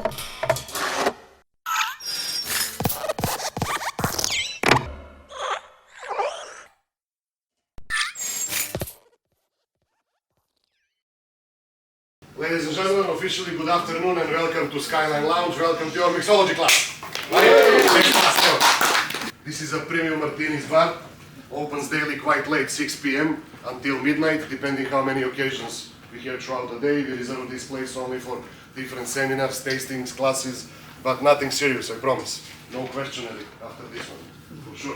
Ladies and gentlemen, officially good afternoon and welcome to Skyline Lounge. Welcome to your Mixology Class. This is a premium martinis bar. Opens daily quite late, 6 p.m. until midnight, depending how many occasions we have throughout the day. We reserve this place only for different seminars, tastings, classes, but nothing serious, I promise. No questionnaire after this one, for sure.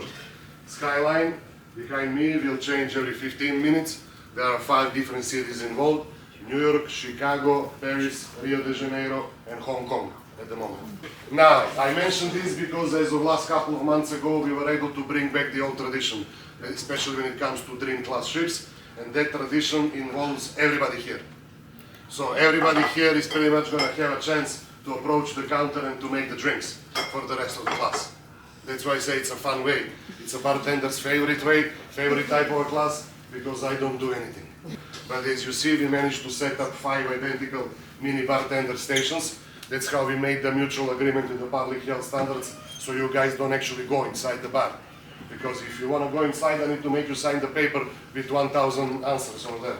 Skyline, behind me, will change every 15 minutes. There are 5 different cities involved. New York, Chicago, Paris, Rio de Janeiro, and Hong Kong at the moment. Now, I mentioned this because as of last couple of months ago, we were able to bring back the old tradition, especially when it comes to dream class trips, and that tradition involves everybody here. So everybody here is pretty much going to have a chance to approach the counter and to make the drinks for the rest of the class. That's why I say it's a fun way. It's a bartender's favorite way, favorite type of a class, because I don't do anything. But as you see, we managed to set up 5 identical mini bartender stations. That's how we made the mutual agreement with the public health standards, so you guys don't actually go inside the bar. Because if you want to go inside, I need to make you sign the paper with 1,000 answers over there.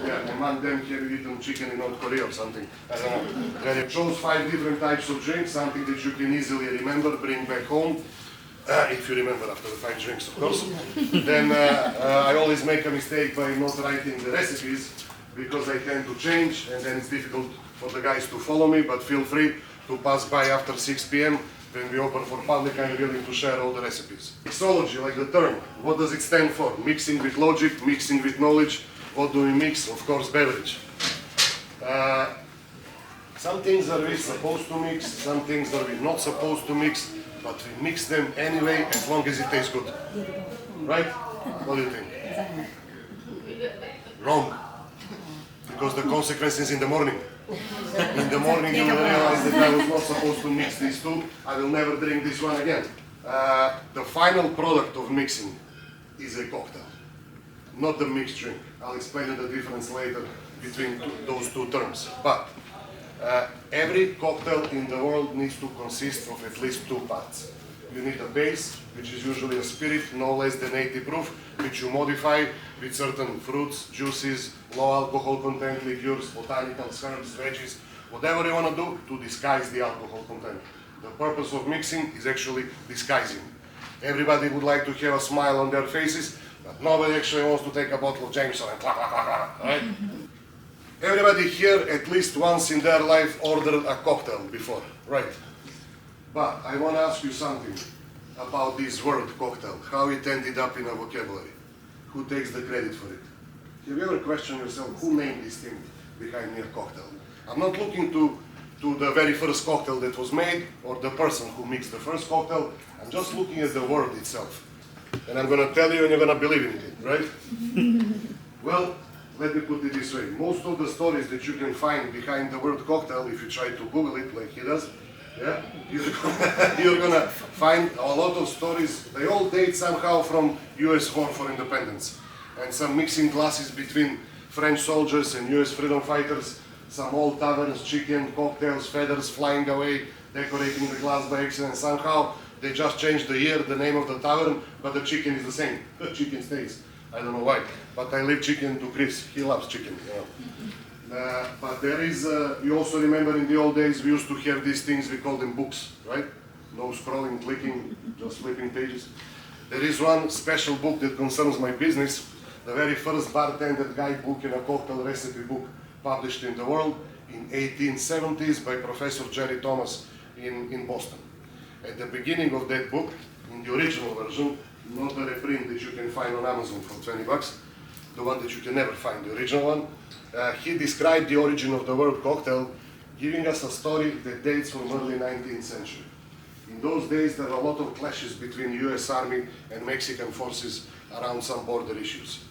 Yeah, among them, have you eaten chicken in North Korea or something? I don't know. Then you chose 5 different types of drinks, something that you can easily remember, bring back home. If you remember after the 5 drinks, of course. Then I always make a mistake by not writing the recipes because I tend to change and then it's difficult for the guys to follow me, but feel free to pass by after 6 p.m. when we open for public. I'm willing to share all the recipes. Mixology, like the term, what does it stand for? Mixing with logic, mixing with knowledge. What do we mix? Of course, beverage. Some things are we supposed to mix, some things are we not supposed to mix, but we mix them anyway as long as it tastes good. Right? What do you think? Wrong. Because the consequence is in the morning. In the morning you will realize that I was not supposed to mix these 2. I will never drink this one again. The final product of mixing is a cocktail, not the mixed drink. I'll explain you the difference later between those 2 terms. But every cocktail in the world needs to consist of at least 2 parts. You need a base, which is usually a spirit no less than 80 proof, which you modify with certain fruits, juices, low alcohol content, liqueurs, botanicals, herbs, veggies, whatever you want to do to disguise the alcohol content. The purpose of mixing is actually disguising. Everybody would like to have a smile on their faces, but nobody actually wants to take a bottle of Jameson and clap, clap, clap, clap, right? Everybody here at least once in their life ordered a cocktail before, right? But I want to ask you something about this word cocktail, how it ended up in a vocabulary. Who takes the credit for it? Have you ever questioned yourself, who named this thing behind me a cocktail? I'm not looking to the very first cocktail that was made or the person who mixed the first cocktail. I'm just looking at the word itself. And I'm going to tell you and you're going to believe in it, right? Well, let me put it this way. Most of the stories that you can find behind the word cocktail, if you try to Google it like he does, yeah, you're gonna find a lot of stories. They all date somehow from US War for Independence. And some mixing classes between French soldiers and US freedom fighters, some old taverns, chicken, cocktails, feathers flying away, decorating the glass by accident. Somehow they just changed the year, the name of the tavern, but the chicken is the same. The chicken stays. I don't know why, but I leave chicken to Chris. He loves chicken, you know. But there is, you also remember in the old days we used to have these things, we call them books, right? No scrolling, clicking, just flipping pages. There is one special book that concerns my business, the very first bartender guidebook and a cocktail recipe book published in the world in 1870s by Professor Jerry Thomas in Boston. At the beginning of that book, in the original version, not the reprint that you can find on Amazon for 20 bucks, the one that you can never find, the original one, he described the origin of the word cocktail, giving us a story that dates from early 19th century. In those days, there were a lot of clashes between US Army and Mexican forces around some border issues.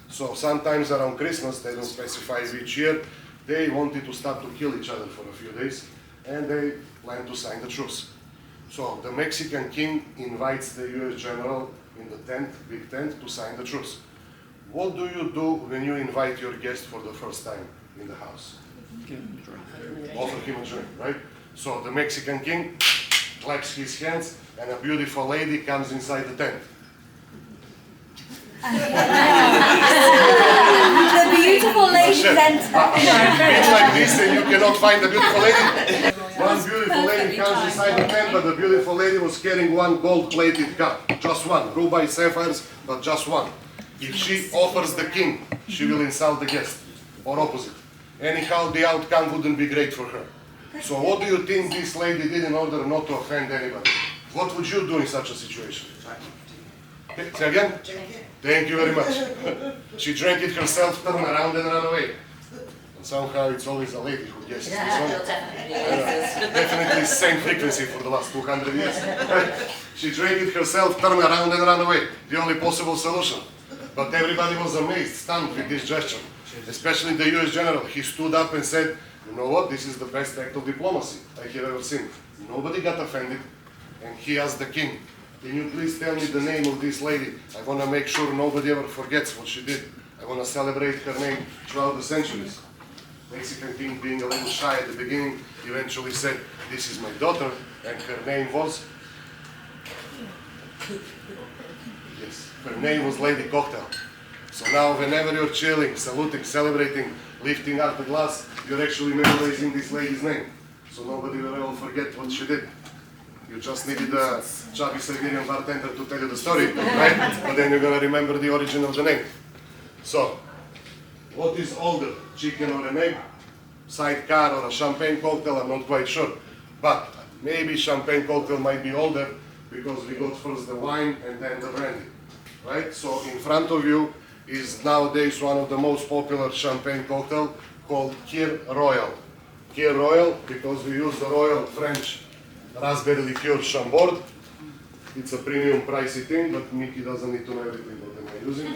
So sometimes around Christmas, they don't specify which year, they wanted to start to kill each other for a few days, and they planned to sign the truce. So the Mexican king invites the US general in the tent, big tent, to sign the truce. What do you do when you invite your guest for the first time in the house? Offer him a drink, right? So the Mexican king claps his hands and a beautiful lady comes inside the tent. The beautiful lady enter. It's like this and you cannot find the beautiful lady. One beautiful lady comes inside the tent, but the beautiful lady was carrying one gold-plated cup. Just one, ruby sapphires, but just one. If she offers the king, she will insult the guest, or opposite. Anyhow, the outcome wouldn't be great for her. So what do you think this lady did in order not to offend anybody? What would you do in such a situation? Say again? Thank you very much. She drank it herself, turned around and ran away. And somehow it's always a lady who guesses this one. Definitely same frequency for the last 200 years. She drank it herself, turned around and ran away. The only possible solution. But everybody was amazed, stunned with this gesture. Especially the US general. He stood up and said, you know what, this is the best act of diplomacy I have ever seen. Nobody got offended. And he asked the king, can you please tell me the name of this lady? I want to make sure nobody ever forgets what she did. I want to celebrate her name throughout the centuries. Mexican king, being a little shy at the beginning, eventually said, this is my daughter, and her name was... Yes, her name was Lady Cocktail. So now whenever you're chilling, saluting, celebrating, lifting up the glass, you're actually memorizing this lady's name. So nobody will ever forget what she did. You just needed a chubby Siberian bartender to tell you the story, right? But then you're gonna remember the origin of the name. So, what is older, chicken or an egg? Sidecar or a champagne cocktail, I'm not quite sure. But maybe champagne cocktail might be older because we got first the wine and then the brandy, right? So in front of you is nowadays one of the most popular champagne cocktail called Kir Royal. Kir Royal because we use the Royal French raspberry liqueur Chambord. It's a premium pricey thing, but Mickey doesn't need to know everything what am I using,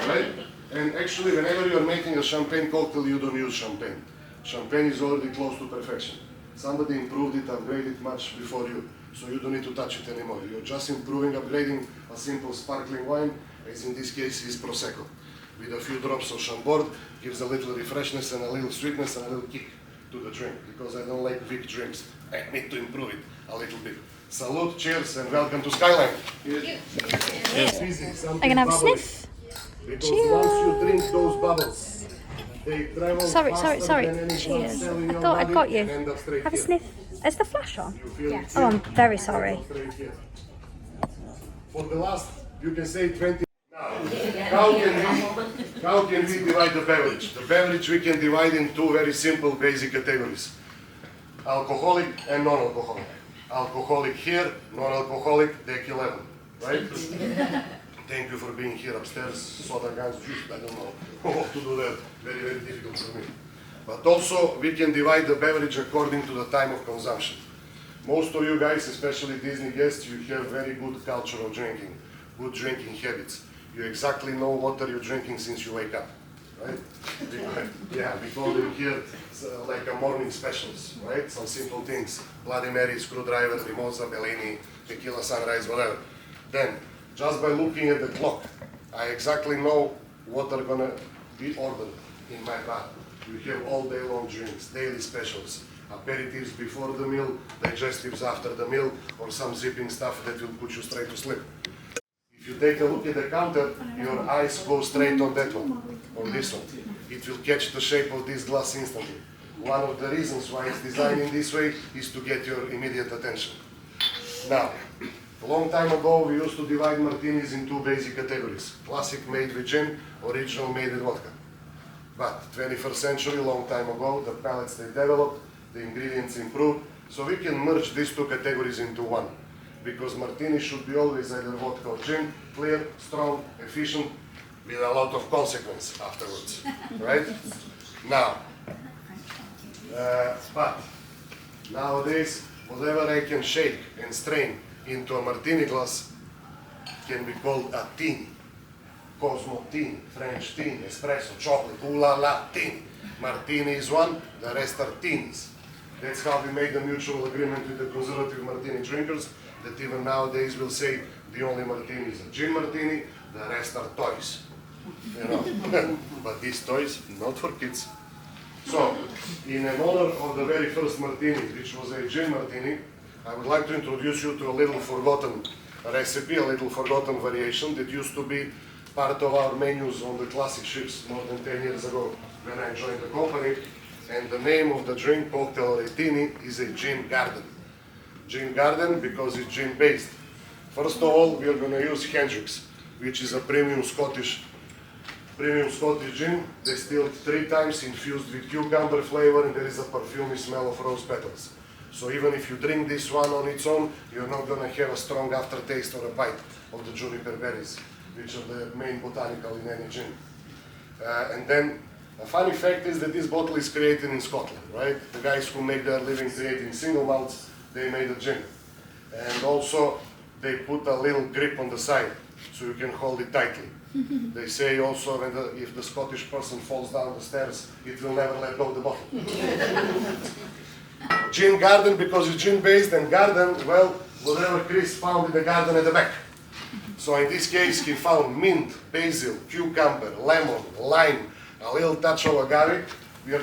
right? And actually, whenever you're making a champagne cocktail, you don't use champagne. Champagne is already close to perfection. Somebody improved it, upgraded it much before you, so you don't need to touch it anymore. You're just improving, upgrading a simple sparkling wine, as in this case is Prosecco. With a few drops of Chambord, gives a little refreshness and a little sweetness and a little kick to the drink, because I don't like weak drinks. I need to improve it a little bit. Salute, cheers, and welcome to Skyline. It's easy, I'm gonna have a sniff. because Cheers. once you drink those bubbles, they travel Sorry. faster than any Cheers. blood cell in I your thought I'd body got you. and end up straight Have a here. sniff. Is the flash on? You feel it Oh, I'm here, very sorry. straight here. For the last, you can say 20. Now, how can we divide the beverage? The beverage we can divide in two very simple basic categories. Alcoholic and non-alcoholic. Alcoholic here, non-alcoholic, deck 11, right? Thank you for being here upstairs. Soda guns, juice, I don't know what to do there. Very, very difficult for me. But also, we can divide the beverage according to the time of consumption. Most of you guys, especially Disney guests, you have very good culture of drinking, good drinking habits. You exactly know what are you drinking since you wake up, right? Yeah, we call them here like a morning specials, right? Some simple things, Bloody Mary, screwdriver, mimosa, Bellini, tequila sunrise, whatever. Then, just by looking at the clock, I exactly know what are gonna be ordered in my bar. You have all day long drinks, daily specials, aperitifs before the meal, digestives after the meal, or some zipping stuff that will put you straight to sleep. If you take a look at the counter, your eyes go straight on that one, on this one. It will catch the shape of this glass instantly. One of the reasons why it's designed in this way is to get your immediate attention. Now, a long time ago we used to divide martinis in two basic categories. Classic made with gin, original made with vodka. But 21st century, long time ago, the palates they developed, the ingredients improved, so we can merge these two categories into one. Because martini should be always either vodka or gin, clear, strong, efficient, with a lot of consequence afterwards, right? Now, but nowadays, whatever I can shake and strain into a martini glass can be called a tin. Cosmo tin, French tin, espresso, chocolate, ooh la la, tin. Martini is one, the rest are tins. That's how we made a mutual agreement with the conservative martini drinkers, that even nowadays will say the only martini is a gin martini, the rest are toys. You know, but these toys, not for kids. So, in honor of the very first martini, which was a gin martini, I would like to introduce you to a little forgotten recipe, a little forgotten variation that used to be part of our menus on the classic ships more than 10 years ago when I joined the company. And the name of the drink, cocktail retini, is a gin garden. Gin garden because it's gin based. First of all, we are going to use Hendrick's, which is a premium Scottish gin, distilled 3 times, infused with cucumber flavor, and there is a perfumey smell of rose petals. So even if you drink this one on its own, you're not going to have a strong aftertaste or a bite of the juniper berries, which are the main botanical in any gin. And then a funny fact is that this bottle is created in Scotland, right? The guys who make their living creating single malts, they made a gin. And also, they put a little grip on the side, so you can hold it tightly. They say also if the Scottish person falls down the stairs, it will never let go of the bottle. Gin garden because it's gin based, and garden, well, whatever Chris found in the garden at the back. So in this case, he found mint, basil, cucumber, lemon, lime, a little touch of agave. You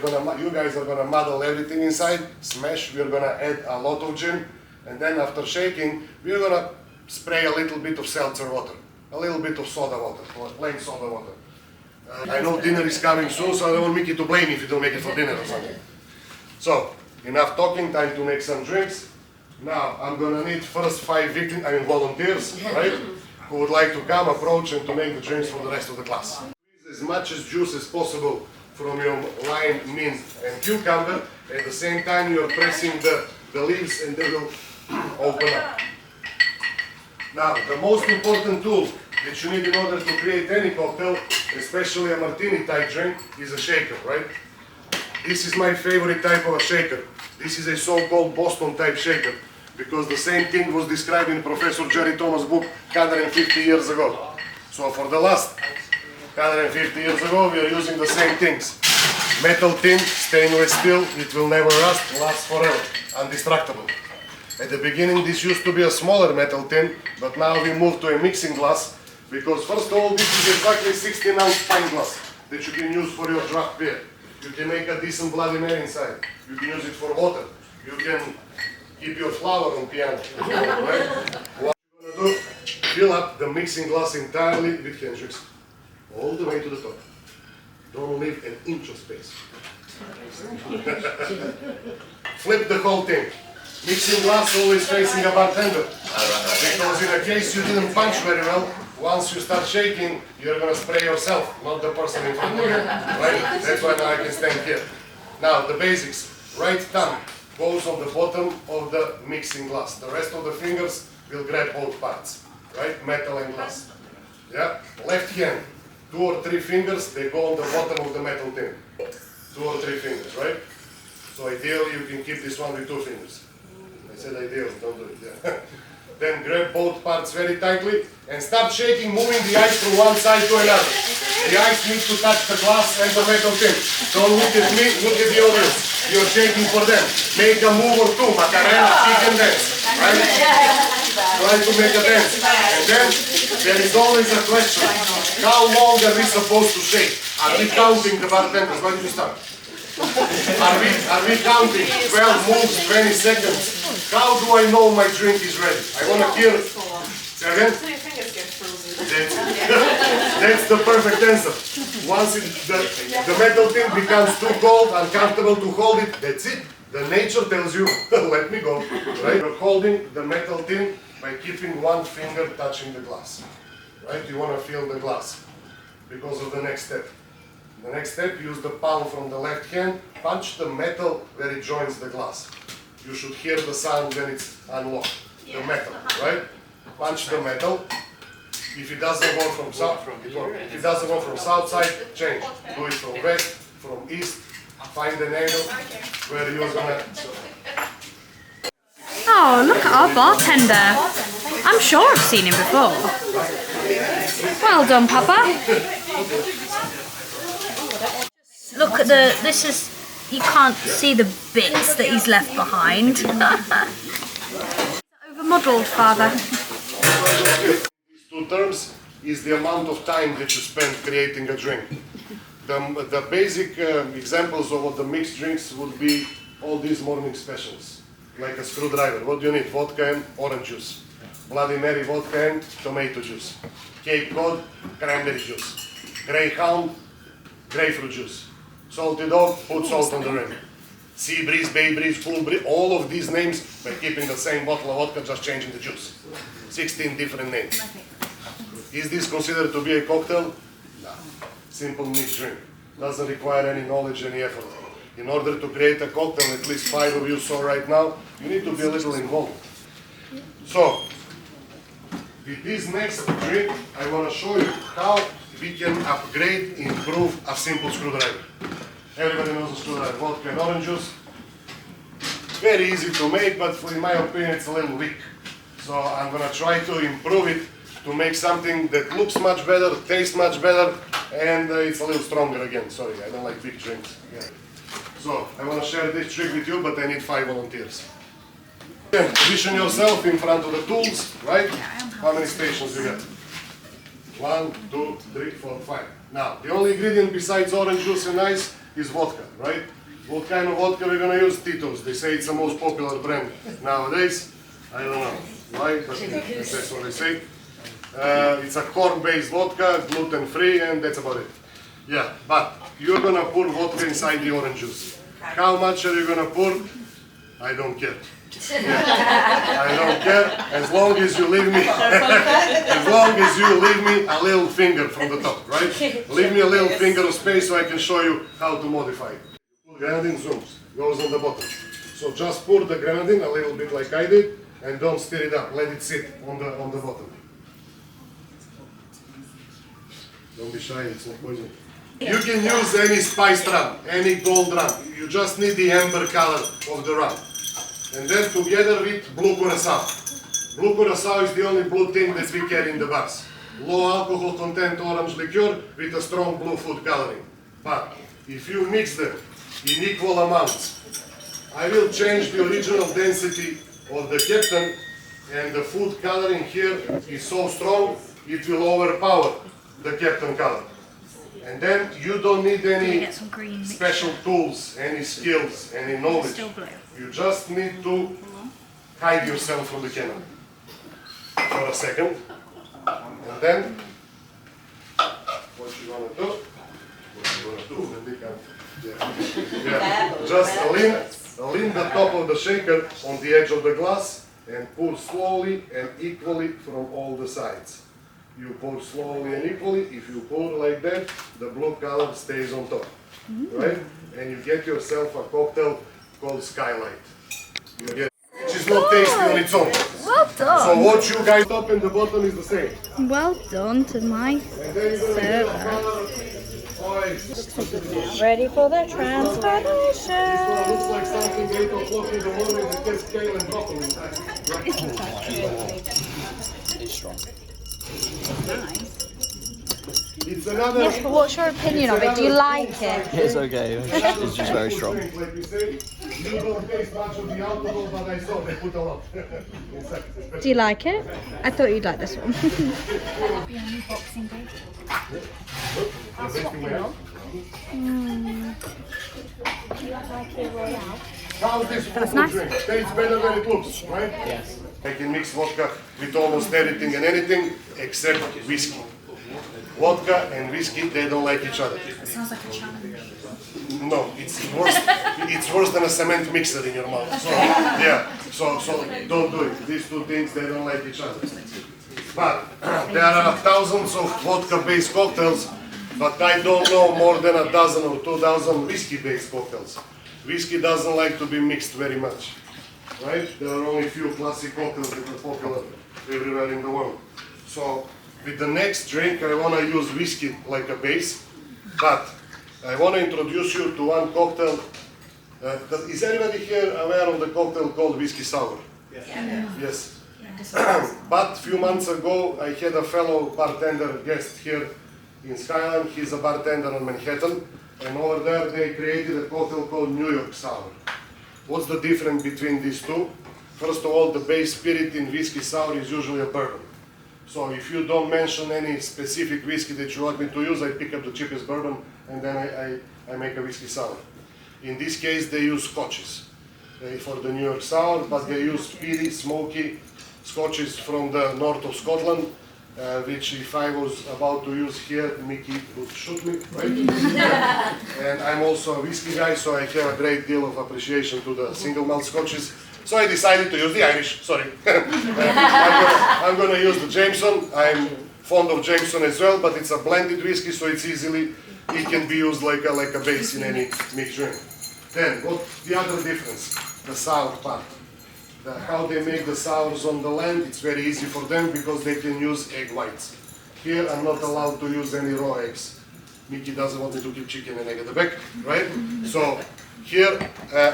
guys are gonna muddle everything inside, smash. We are gonna add a lot of gin, and then after shaking, we are gonna spray a little bit of seltzer water, a little bit of soda water, or plain soda water. I know dinner is coming soon, so I don't want Mickey to blame me if you don't make it for dinner or something. So, enough talking, time to make some drinks. Now, I'm gonna need first 5 volunteers, right? Who would like to come, approach, and to make the drinks for the rest of the class. Squeeze as much as juice as possible from your lime, mint, and cucumber. At the same time, you're pressing the leaves, and they will open up. Now, the most important tool that you need in order to create any cocktail, especially a martini type drink, is a shaker, right? This is my favorite type of a shaker. This is a so-called Boston type shaker, because the same thing was described in Professor Jerry Thomas' book 150 years ago. So for the last 150 years ago, we are using the same things. Metal tin, stainless steel, it will never rust, lasts forever, indestructible. At the beginning, this used to be a smaller metal tin, but now we moved to a mixing glass, because first of all, this is exactly 16-ounce pint glass that you can use for your draft beer. You can make a decent Bloody Mary inside. You can use it for water. You can keep your flour on piano, right? What you're gonna do, fill up the mixing glass entirely with Hendrick's, all the way to the top. Don't leave an inch of space. Flip the whole thing. Mixing glass always facing a bartender. Because in a case you didn't punch very well, once you start shaking, you're gonna spray yourself, not the person in front of you, right? That's why now I can stand here. Now, the basics. Right thumb goes on the bottom of the mixing glass. The rest of the fingers will grab both parts, right? Metal and glass. Yeah? Left hand, 2 or 3 fingers, they go on the bottom of the metal tin. 2 or 3 fingers, right? So ideally, you can keep this one with 2 fingers. I said ideally, don't do it, yeah. Then grab both parts very tightly and start shaking, moving the ice from one side to another. The ice needs to touch the glass and the metal tin. Don't look at me, look at the audience. You're shaking for them. Make a move or 2, Macarena, chicken dance. Right? Try to make a dance. And then there is always a question. How long are we supposed to shake? Are we counting the bartenders? Why did you start? Are we counting 12 moves, 20 seconds? How do I know my drink is ready? I want to hear it. Say again? So your fingers get frozen. That's the perfect answer. Once the metal tin becomes too cold, uncomfortable to hold it, that's it. The nature tells you, let me go. Right? You're holding the metal tin by keeping one finger touching the glass. Right? You want to feel the glass because of the next step. The next step, use the palm from the left hand, punch the metal where it joins the glass. You should hear the sound when it's unlocked, the metal, right? Punch the metal. If it doesn't go from south, if it doesn't go from south side, change. Do it from west, from east. Find an angle where you're gonna. Oh, look at our bartender. I'm sure I've seen him before. Well done, Papa. Look at you can't see the bits that he's left behind. Over-modelled, Father. These 2 terms is the amount of time that you spend creating a drink. The basic examples of what the mixed drinks would be all these morning specials. Like a screwdriver, what do you need? Vodka and orange juice. Bloody Mary vodka and tomato juice. Cape Cod, cranberry juice. Greyhound, grapefruit juice. Salty Dog, put salt on the rim. Sea Breeze, Bay Breeze, Full Breeze, all of these names by keeping the same bottle of vodka, just changing the juice. 16 different names. Is this considered to be a cocktail? No. Simple mixed drink. Doesn't require any knowledge, any effort. In order to create a cocktail, at least 5 of you saw right now, you need to be a little involved. So, with this next drink, I want to show you how we can upgrade, improve a simple screwdriver. Everybody knows a screwdriver, vodka and orange juice. Very easy to make, but in my opinion, it's a little weak. So I'm going to try to improve it to make something that looks much better, tastes much better, and it's a little stronger again. Sorry, I don't like big drinks. Yeah. So I want to share this trick with you, but I need 5 volunteers. Then position yourself in front of the tools, right? How many stations you got? 1, 2, 3, 4, 5. Now, the only ingredient besides orange juice and ice is vodka, right? What kind of vodka we're going to use? Tito's. They say it's the most popular brand nowadays. I don't know why, but that's what they say. It's a corn-based vodka, gluten-free, and that's about it. Yeah, but you're going to pour vodka inside the orange juice. How much are you going to pour? I don't care. Yeah. I don't care, as long as you leave me, as long as you leave me a little finger from the top, right? Leave me a little finger of space so I can show you how to modify it. Grenadine zooms, goes on the bottom. So just pour the grenadine a little bit like I did, and don't stir it up, let it sit on the bottom. Don't be shy, it's not poison. You can use any spiced rum, any gold rum. You just need the amber color of the rum. And then together with blue curacao. Blue curacao is the only blue thing that we carry in the bars. Low alcohol content orange liqueur with a strong blue food coloring. But if you mix them in equal amounts, I will change the original density of the Captain, and the food coloring here is so strong it will overpower the Captain color. And then you don't need any special tools, any skills, any knowledge. You just need to hide yourself from the camera for a second. And then, what you want to do, just lean the top of the shaker on the edge of the glass and pour slowly and equally from all the sides. You pour slowly and equally. If you pour like that, the blue color stays on top, right? And you get yourself a cocktail called Skyline. Which is not tasty on its own. Well done. So what you guys top and the bottom is the same. Well done to my server. Ready for the transformation. This looks like something 8 o'clock in the morning that gets kale and broccoli inside. It's strong. It's another. Yes, but what's your opinion of it? Do you like it? It's okay. It's just very strong. Like we say, you don't taste much of the alcohol, but I saw they put a lot inside. Do you like it? I thought you'd like this one. How's this food drink? Tastes better than it looks, right? Yes. I can mix vodka with almost everything and anything except whiskey. Vodka and whiskey, they don't like each other. It sounds like a challenge. No, it's worse. It's worse than a cement mixer in your mouth. So yeah, so don't do it. These two things, they don't like each other. But there are thousands of vodka-based cocktails, but I don't know more than a dozen or 2,000 whiskey-based cocktails. Whiskey doesn't like to be mixed very much, right? There are only a few classic cocktails that are popular everywhere in the world. So with the next drink, I want to use whiskey like a base, but I want to introduce you to one cocktail. Is anybody here aware of the cocktail called whiskey sour? Yes. Yes. But a few months ago, I had a fellow bartender guest here in Skyline. He's a bartender on Manhattan, and over there they created a cocktail called New York Sour. What's the difference between these two? First of all, the base spirit in whiskey sour is usually a bourbon. So if you don't mention any specific whiskey that you want me to use, I pick up the cheapest bourbon and then I make a whiskey sour. In this case, they use scotches for the New York sour, but they use peaty, smoky scotches from the north of Scotland, which if I was about to use here, Mickey would shoot me, right? And I'm also a whiskey guy, so I have a great deal of appreciation to the single malt scotches. So I decided to use the Irish, sorry. I'm going to use the Jameson. I'm fond of Jameson as well, but it's a blended whiskey, so it can be used like a base in any mixed drink. Then, what's the other difference? The sour part. How they make the sours on the land, it's very easy for them because they can use egg whites. Here, I'm not allowed to use any raw eggs. Mickey doesn't want me to keep chicken and egg at the back, right? So, here,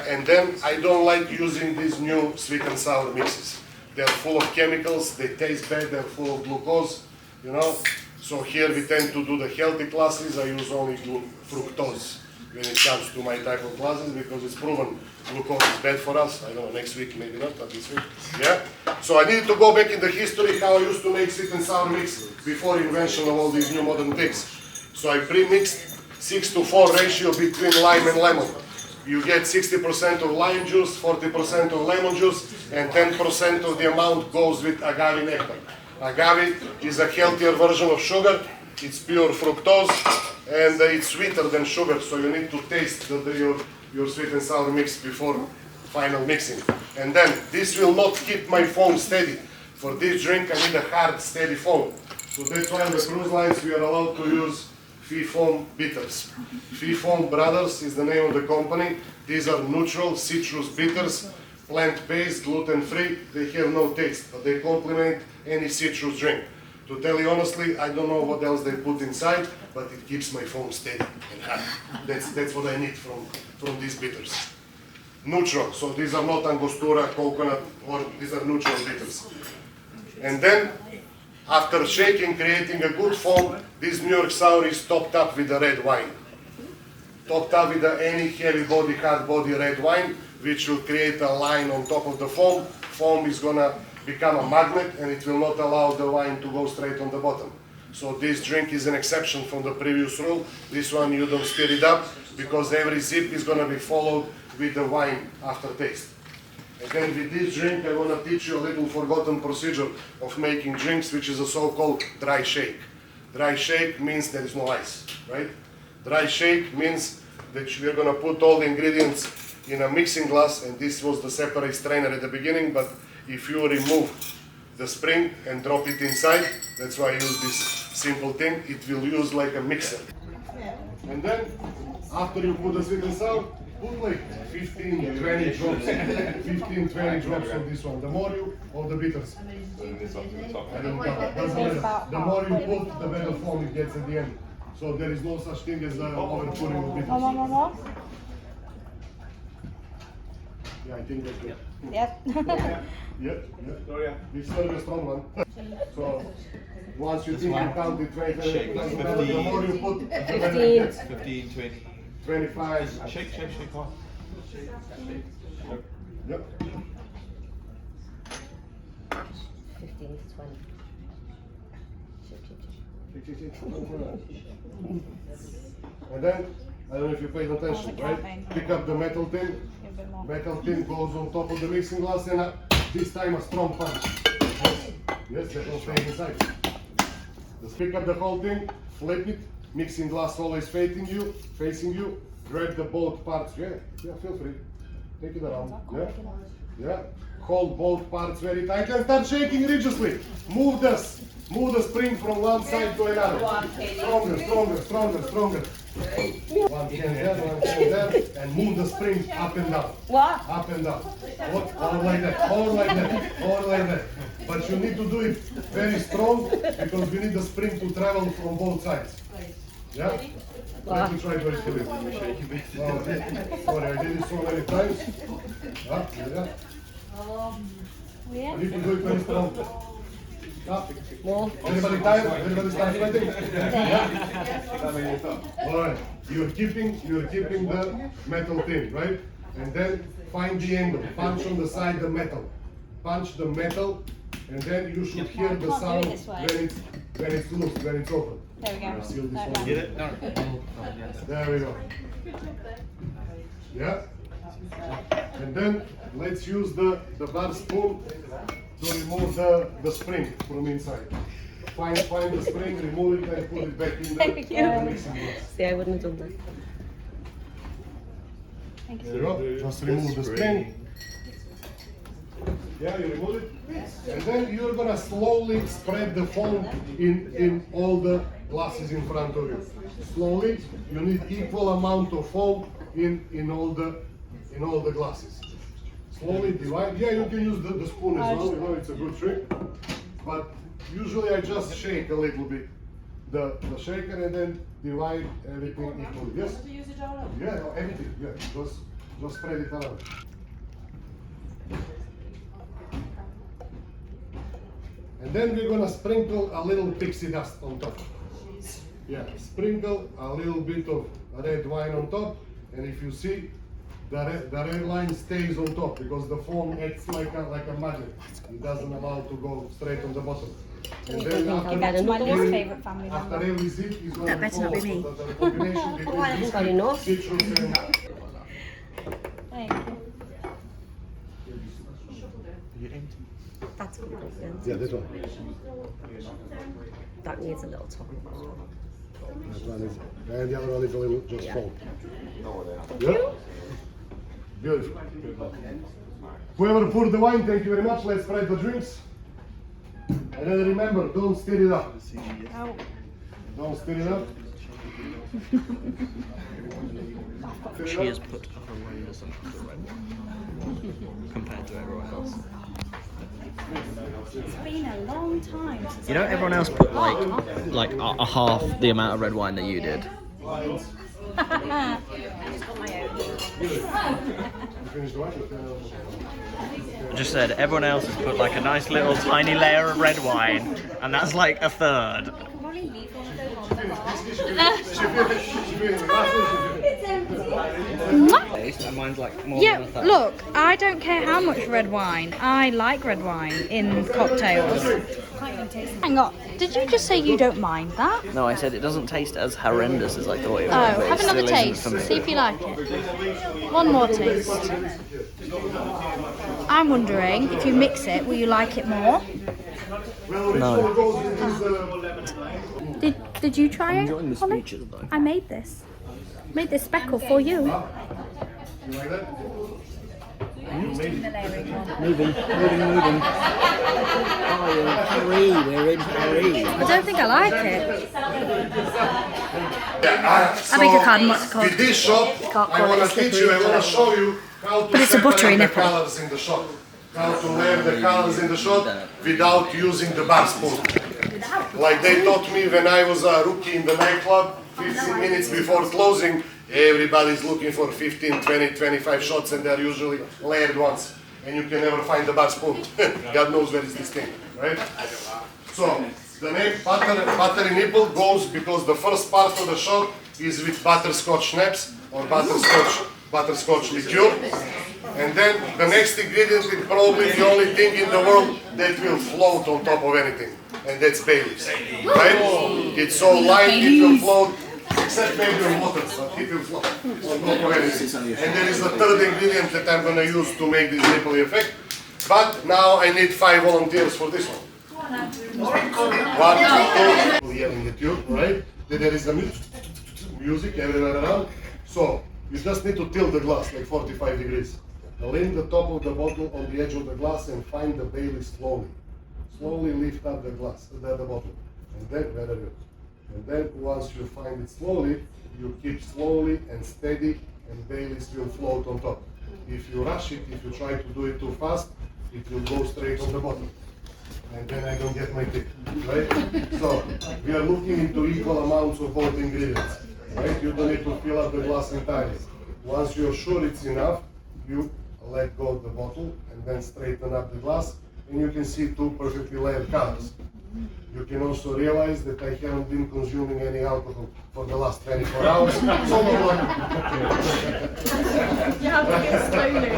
and then I don't like using these new sweet and sour mixes. They're full of chemicals, they taste bad, they're full of glucose, you know. So here we tend to do the healthy classes. I use only fructose when it comes to my type of classes because it's proven glucose is bad for us. I don't know, next week maybe not, but this week, yeah. So I needed to go back in the history how I used to make sweet and sour mix before invention of all these new modern things. So I pre-mixed 6:4 ratio between lime and lemon. You get 60% of lime juice, 40% of lemon juice, and 10% of the amount goes with agave nectar. Agave is a healthier version of sugar. It's pure fructose, and it's sweeter than sugar, so you need to taste your sweet and sour mix before final mixing. And then, this will not keep my foam steady. For this drink, I need a hard, steady foam. So that's why on the cruise lines we are allowed to use Fee Foam bitters. Fee Foam Brothers is the name of the company. These are neutral citrus bitters, plant-based, gluten-free. They have no taste, but they complement any citrus drink. To tell you honestly, I don't know what else they put inside, but it keeps my foam steady and hard. That's what I need from these bitters. Neutral, so these are not Angostura, coconut, or these are neutral bitters. And then, after shaking, creating a good foam, this New York sour is topped up with a red wine. Topped up with any heavy body, hard body red wine, which will create a line on top of the foam. Foam is gonna become a magnet and it will not allow the wine to go straight on the bottom. So this drink is an exception from the previous rule. This one you don't stir it up because every sip is gonna be followed with the wine aftertaste. And then with this drink, I want to teach you a little forgotten procedure of making drinks, which is a so-called dry shake. Dry shake means there is no ice, right? Dry shake means that we're going to put all the ingredients in a mixing glass, and this was the separate strainer at the beginning, but if you remove the spring and drop it inside, that's why I use this simple thing, it will use like a mixer. And then, after you put the sweet and sour, put like 15, 20 drops, 15, 20 drops of this one. The more you, of the bitters. I don't know, doesn't matter. The more you put, the better foam it gets at the end. So there is no such thing as over-pouring of bitters. Yeah, I think that's good. Yep. Yep. This is a strong one. So once you think you count it 20, the more you put, the better it gets. 15, 20. 25. Shake off. Yep. 15 to 20. And then, I don't know if you paid attention, right? Pick up the metal tin. Metal tin goes on top of the mixing glass, and this time a strong punch. Yes, that will stay inside. Just pick up the whole thing, flip it, mixing glass always facing you, grab the both parts, yeah, feel free. Take it around, yeah. Hold both parts very tight and start shaking religiously. Move the spring from one side to another. Stronger. One hand there, and move the spring up and down. What? Up and down. Or like that. But you need to do it very strong because we need the spring to travel from both sides. Yeah? Let me try to explain it. Sorry, I did it so many times. Yeah. You need to do it very strong. Everybody tired? Everybody start sweating? Alright, you're keeping the metal tin, right? And then find the angle. Punch on the side the metal. Punch the metal and then you should hear the can't do it sound this way. when it's loose, when it's open. There we go. Seal this Like one. that. There we go. Yeah. And then let's use the bar spoon to remove the spring from inside. Find the spring, remove it and put it back in the mixing glass. See, I wouldn't have done that. There you go. Just remove the spring. Yeah, you remove it. And then you're gonna slowly spread the foam in all the glasses in front of you. Slowly, you need equal amount of foam in all the glasses. Slowly divide. Yeah, you can use the spoon as well. You know, it's a good trick. But usually I just shake a little bit the shaker and then divide everything equally. Yes? Yeah, no, everything. Yeah, just spread it around. And then we're gonna sprinkle a little pixie dust on top. Yeah, sprinkle a little bit of red wine on top, and if you see, the red line stays on top because the foam acts like a magnet. It doesn't allow to go straight on the bottom. And then That's my least favourite family after member. every zip is going That to better not be me. the combination between haven't got enough. citrus and Thank you. That's good. yeah, this one. That needs a little top. That one is, and the other one is a little just Yeah. foam. Yeah. Beautiful. Whoever poured the wine, thank you very much. Let's spread the drinks. And then remember, don't stir it up. Don't stir it up. She has put horrendous amounts of red wine compared to everyone else. It's been a long time since You know, everyone else put like a half the amount of red wine that you did. I just said everyone else has put like a nice little tiny layer of red wine, and that's like a third. And mine's like more Yeah, than a third. look, I don't care how much red wine. I like red wine in cocktails. Hang on, did you just say you don't mind that? No, I said it doesn't taste as horrendous as I thought it would. Oh, but have it another still isn't taste. for me. See if you like it. One more taste. I'm wondering if you mix it, will you like it more? No. Did you try it? Enjoying the Holly? speeches though. I made this. Made this speckle for you. You like that? Moving. Oh, hurry, we're in hurry. I don't think I like it. I beg your pardon, what's it called? With this shop, I want to teach you, I want to show you how to But it's a buttery separate the nipple. colors in the shop. How to layer the colors in the shop without using the bar spoon. Like they taught me when I was a rookie in the nightclub, 15 minutes before closing, everybody's looking for 15, 20, 25 shots and they're usually layered ones. And you can never find the bar spoon. God knows where is this thing, right? So, the name buttery nipple goes because the first part of the shot is with butterscotch schnapps or butterscotch liqueur. And then the next ingredient is probably the only thing in the world that will float on top of anything. And that's Baileys, right? It's so light, it will float, except maybe on water, but it will float on top of anything. And there is a third ingredient that I'm going to use to make this nipple effect. But now I need 5 volunteers for this one. 1, 2, 3, yelling at you, right? Then there is the music everywhere around. So you just need to tilt the glass like 45 degrees. Lean the top of the bottle on the edge of the glass and find the Baileys slowly. Slowly lift up the glass, the bottle. And then, very good. And then once you find it slowly, you keep slowly and steady and Baileys will float on top. If you rush it, if you try to do it too fast, it will go straight on the bottom. And then I don't get my tip, right? So, we are looking into equal amounts of both ingredients, right? You don't need to fill up the glass entirely. Once you're sure it's enough, you let go of the bottle and then straighten up the glass and you can see 2 perfectly layered colors. You can also realize that I haven't been consuming any alcohol for the last 24 hours. So no one. You have to get slowly.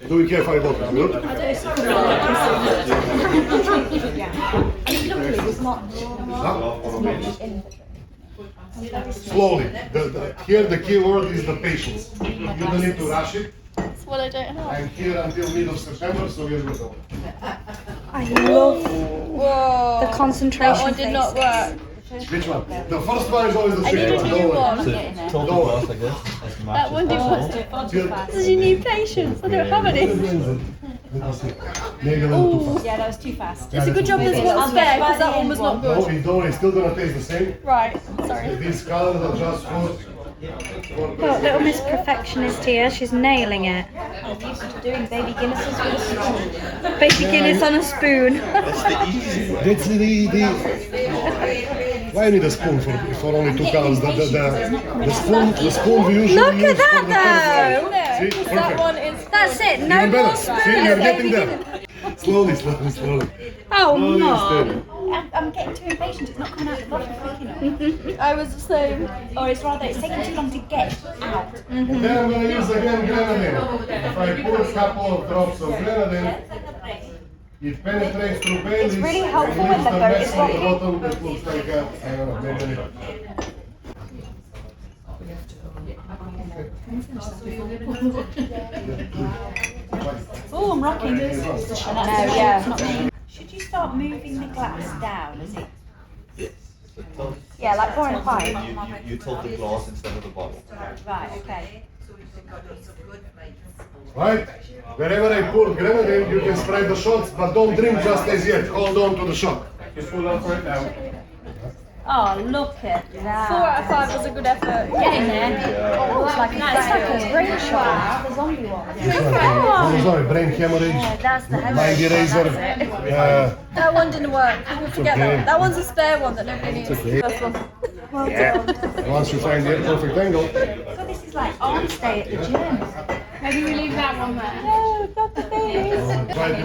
Do we care 5 bottles? Good? Slowly. Here the key word is the patience. You don't need to rush it. That's what I don't have. I'm here until mid of September, so we're good. I love Whoa. the concentration That one did not work. Which one? The first one is always the I need tricky a one. new Don't worry. one. Don't worry. That one didn't work. Because you need patience. I don't have any. Maybe a little too fast. Yeah, that was too fast. It's a good job there's one spare because that one was not good. Don't worry, it's still gonna taste the same. Right, sorry. These colors are just for Got little Miss Perfectionist here. She's nailing it. Doing baby Guinnesses with a spoon. Baby Guinness on a spoon. That's why I need a spoon for only 2 colors? The spoon we usually Look use at that for the though. No, See, because perfect. that one is. That's it. No Even more better. See, spoon. you're getting there. Slowly. Oh Slowly and no. steady. I'm getting too impatient. It's not coming out the bottom quick enough. I was the same. Or it's rather, it's taking too long to get out. And then I'm gonna use again grenadine. If I put a couple of drops of grenadine, it penetrates through Baileys. It's really helpful and when the leaves boat mess is on the rocking. bottom that looks like a, I don't know, maybe. Oh, I'm rocking. No, yeah. Should you start moving the glass down? Is it? Yeah, like pouring a pint. You tilt the glass instead of the bottle. Right, okay. Right? Wherever I pour grenadine, you can spray the shots, but don't drink just as yet. Hold on to the shot. Just hold on for it now. Oh, look at that. 4 out of 5 was a good effort. Getting there. Oh, it's like a brain shot. The zombie one. Oh, sorry, brain hemorrhage, That's the mind eraser. That one didn't work. You can forget okay. that. That one's a spare one that nobody needs. okay. First one. Once you find the perfect angle. So this is like arm stay at the gym. Maybe we leave that one there. Oh, got the face. Try to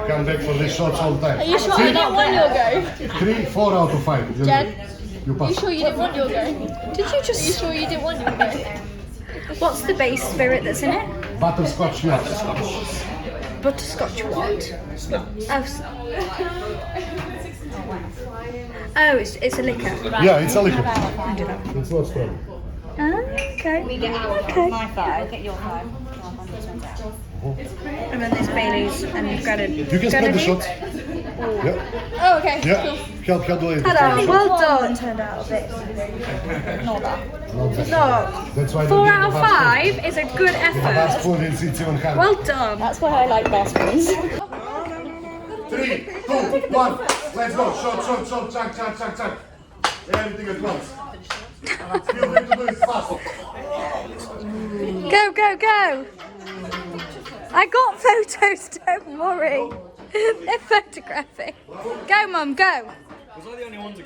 come back for these shots all the time. Are you sure you didn't want your go? 3, 4 out of 5. Jen? You Are pass. you sure you didn't want your go? Did you Are you just? sure you didn't want your go? What's the base spirit that's in it? Butterscotch nuts. Butterscotch what? Oh. Oh, it's a liquor. Yeah, it's a liquor. I do that. It's not strong. Okay. We get our Okay. my 5. Get your 5. And then there's Baileys and grenadine. You can spread the shots. Yeah, Oh, okay. yeah. Help the lady. Hello, well done. Turned out a bit. Not that. Look, That's why 4 out of 5 is a good The effort. last spoon is it's even harder. Well done. That's why I like bar spoons. 3, 2, 1. Let's go. Shot. Chuck. Everything at once. Feel free to do it fast. Go. I got photos, don't worry. They're photographic. Go, Mum, go.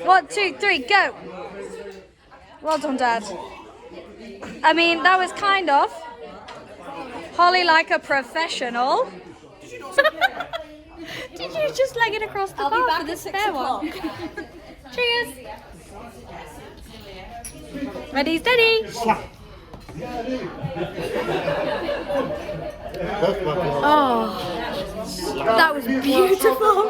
1, 2, 3, go. Well done, Dad. I mean, that was kind of Holly like a professional. Did you just leg it across the bar for the spare one? Cheers. Ready, steady. Oh, that was beautiful.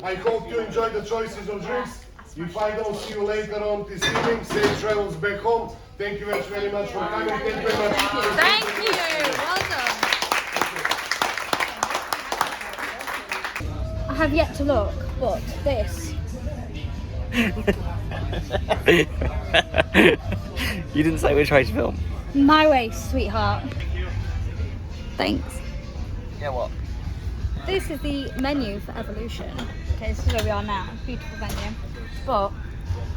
I hope you enjoyed the choices of drinks. If I don't see you later on this evening, safe travels back home. Thank you very much for coming. Thank you very much. Thank you. Well done. I have yet to look. What? This. You didn't say which way to film. My way, sweetheart. Thanks. Yeah, what? This is the menu for Evolution. Okay, this is where we are now. Beautiful venue. But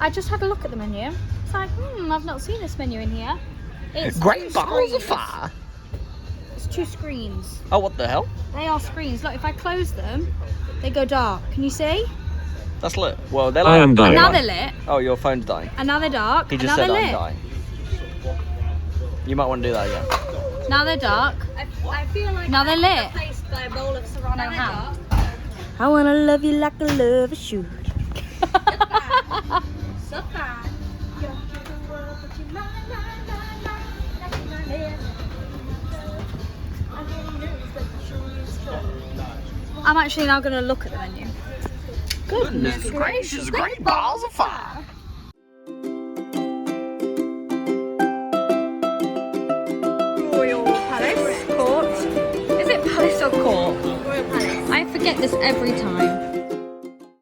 I just had a look at the menu. It's like, I've not seen this menu in here. It's Great 2 balls of screens. fire. It's 2 screens. Oh, what the hell? They are screens. Look, if I close them, they go dark. Can you see? That's lit. Well, they're I am dying. Now they're lit. Oh, your phone's dying. And now they're dark. He and just now said they're I'm lit. dying. You might want to do that again. Now they're dark. I feel like Now they're lit. replaced by a bowl of Serrano ham. I wanna love you like I love a shoe. I'm actually now going to look at the menu. Goodness gracious, great balls of fire! Royal Palace Court. Is it Palace or Court? Royal Palace. I forget this every time.